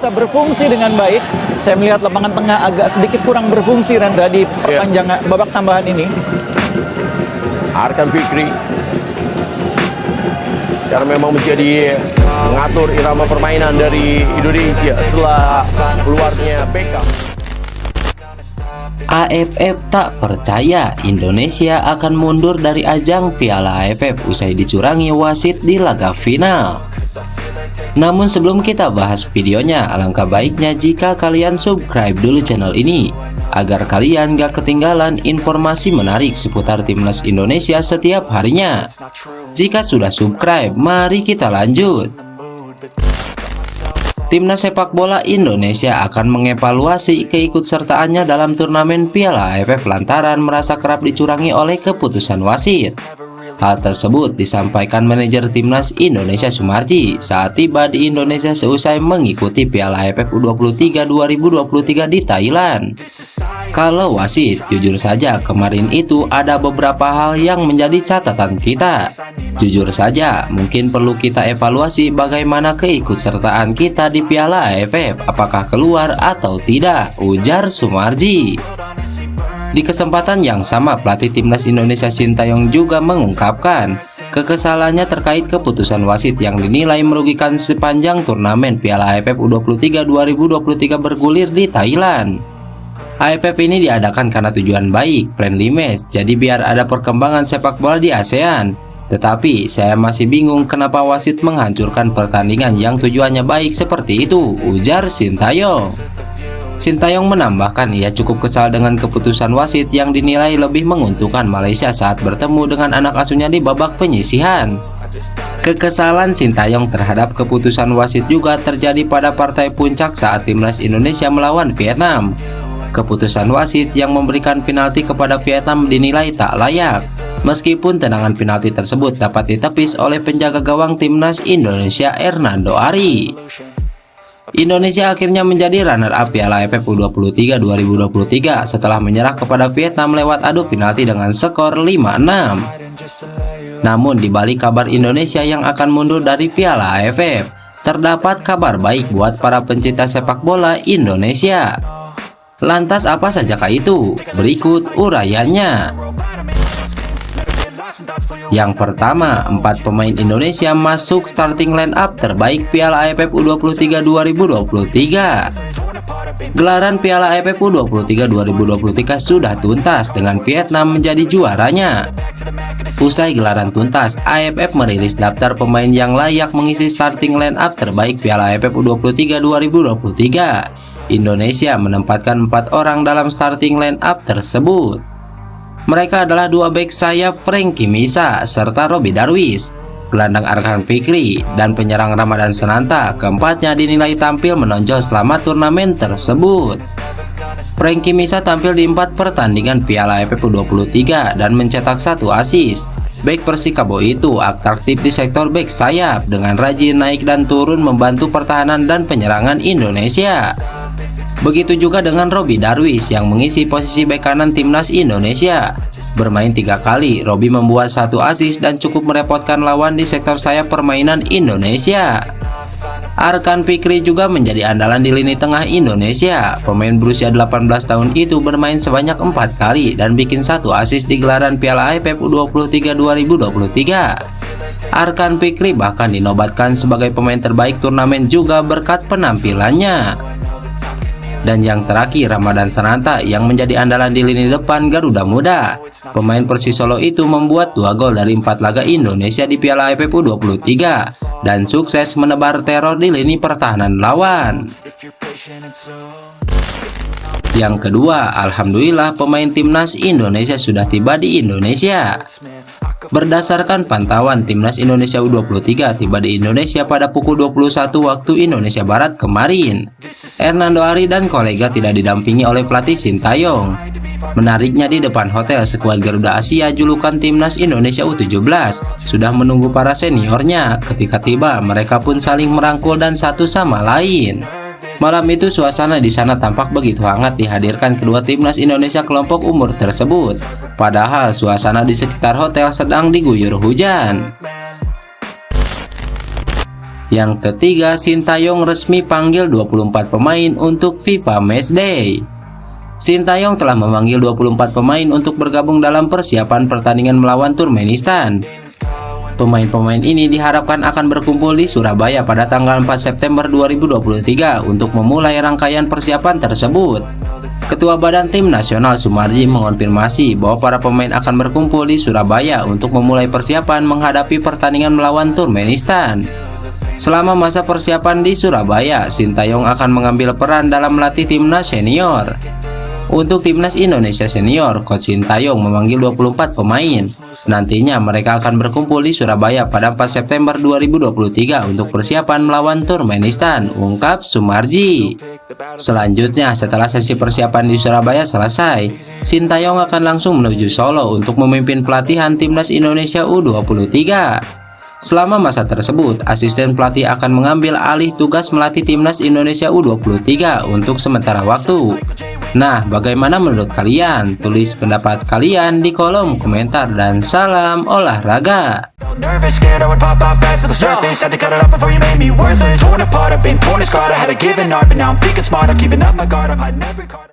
bisa berfungsi dengan baik. Saya melihat lapangan tengah agak sedikit kurang berfungsi, Rendra, di perpanjangan babak tambahan ini. Arkan Fikri sekarang memang menjadi mengatur irama permainan dari Indonesia setelah keluarnya Beckham. AFF tak percaya Indonesia akan mundur dari ajang Piala AFF usai dicurangi wasit di laga final. Namun sebelum kita bahas videonya, alangkah baiknya jika kalian subscribe dulu channel ini agar kalian gak ketinggalan informasi menarik seputar timnas Indonesia setiap harinya. Jika sudah subscribe, mari kita lanjut. Timnas sepak bola Indonesia akan mengevaluasi keikutsertaannya dalam turnamen Piala AFF lantaran merasa kerap dicurangi oleh keputusan wasit. Hal tersebut disampaikan manajer Timnas Indonesia Sumarji saat tiba di Indonesia seusai mengikuti Piala AFF U23 2023 di Thailand. Kalau wasit, jujur saja kemarin itu ada beberapa hal yang menjadi catatan kita. Jujur saja, mungkin perlu kita evaluasi bagaimana keikutsertaan kita di Piala AFF, apakah keluar atau tidak, ujar Sumarji. Di kesempatan yang sama, pelatih Timnas Indonesia Sintayong juga mengungkapkan kekesalannya terkait keputusan wasit yang dinilai merugikan sepanjang turnamen Piala AFF U23 2023 bergulir di Thailand. AFF ini diadakan karena tujuan baik, friendly match, jadi biar ada perkembangan sepak bola di ASEAN. Tetapi saya masih bingung kenapa wasit menghancurkan pertandingan yang tujuannya baik seperti itu, ujar Sintayong. Sintayong menambahkan ia cukup kesal dengan keputusan wasit yang dinilai lebih menguntungkan Malaysia saat bertemu dengan anak asuhnya di babak penyisihan. Kekesalan Sintayong terhadap keputusan wasit juga terjadi pada partai puncak saat Timnas Indonesia melawan Vietnam. Keputusan wasit yang memberikan penalti kepada Vietnam dinilai tak layak, meskipun tendangan penalti tersebut dapat ditepis oleh penjaga gawang Timnas Indonesia Hernando Ari. Indonesia akhirnya menjadi runner-up Piala AFF U23 2023 setelah menyerah kepada Vietnam lewat adu penalti dengan skor 5-6. Namun di balik kabar Indonesia yang akan mundur dari Piala AFF, terdapat kabar baik buat para pencinta sepak bola Indonesia. Lantas apa sajakah itu? Berikut uraiannya. Yang pertama, 4 pemain Indonesia masuk starting line up terbaik Piala AFF U23 2023. Gelaran Piala AFF U23 2023 sudah tuntas dengan Vietnam menjadi juaranya. Usai gelaran tuntas, AFF merilis daftar pemain yang layak mengisi starting line up terbaik Piala AFF U23 2023. Indonesia menempatkan 4 orang dalam starting line up tersebut. Mereka adalah 2 bek sayap Frankie Misa serta Robby Darwish, gelandang Arkan Fikri, dan penyerang Ramadan Sananta. Keempatnya dinilai tampil menonjol selama turnamen tersebut. Frankie Misa tampil di 4 pertandingan Piala AFF U23 dan mencetak 1 assist. Bek Persikabo itu atraktif di sektor bek sayap dengan rajin naik dan turun membantu pertahanan dan penyerangan Indonesia. Begitu juga dengan Robby Darwish yang mengisi posisi bek kanan Timnas Indonesia. Bermain 3 kali, Robby membuat 1 assist dan cukup merepotkan lawan di sektor sayap permainan Indonesia. Arkan Fikri juga menjadi andalan di lini tengah Indonesia. Pemain berusia 18 tahun itu bermain sebanyak 4 kali dan bikin 1 assist di gelaran Piala AFF U23 2023. Arkan Fikri bahkan dinobatkan sebagai pemain terbaik turnamen juga berkat penampilannya. Dan yang terakhir, Ramadan Sananta yang menjadi andalan di lini depan Garuda Muda. Pemain Persis Solo itu membuat 2 gol dari 4 laga Indonesia di Piala AFF U23 dan sukses menebar teror di lini pertahanan lawan. Yang kedua, alhamdulillah pemain Timnas Indonesia sudah tiba di Indonesia. Berdasarkan pantauan, Timnas Indonesia U23 tiba di Indonesia pada pukul 21 waktu Indonesia Barat kemarin. Hernando Ari dan kolega tidak didampingi oleh pelatih Sintayong. Menariknya, di depan hotel skuad Garuda Asia julukan Timnas Indonesia U17 sudah menunggu para seniornya. Ketika tiba, mereka pun saling merangkul dan satu sama lain. Malam itu suasana di sana tampak begitu hangat dihadirkan kedua timnas Indonesia kelompok umur tersebut. Padahal suasana di sekitar hotel sedang diguyur hujan. Yang ketiga, Sintayong resmi panggil 24 pemain untuk FIFA Matchday. Sintayong telah memanggil 24 pemain untuk bergabung dalam persiapan pertandingan melawan Turkmenistan. Pemain-pemain ini diharapkan akan berkumpul di Surabaya pada tanggal 4 September 2023 untuk memulai rangkaian persiapan tersebut. Ketua Badan Tim Nasional Sumarji mengonfirmasi bahwa para pemain akan berkumpul di Surabaya untuk memulai persiapan menghadapi pertandingan melawan Turkmenistan. Selama masa persiapan di Surabaya, Sintayong akan mengambil peran dalam melatih timnas senior. Untuk timnas Indonesia senior, Coach Sintayong memanggil 24 pemain. Nantinya mereka akan berkumpul di Surabaya pada 4 September 2023 untuk persiapan melawan Turkmenistan, ungkap Sumarji. Selanjutnya, setelah sesi persiapan di Surabaya selesai, Sintayong akan langsung menuju Solo untuk memimpin pelatihan timnas Indonesia U23. Selama masa tersebut, asisten pelatih akan mengambil alih tugas melatih timnas Indonesia U23 untuk sementara waktu. Nah, bagaimana menurut kalian? Tulis pendapat kalian di kolom komentar dan salam olahraga. Nervous, scared I would pop out fast to the surface. Had to cut it off before you made me worthless. Torn apart, I've been torn and scarred. I had a given up, but now I'm thinking smart. I'm keeping up my guard, I'm hiding every card.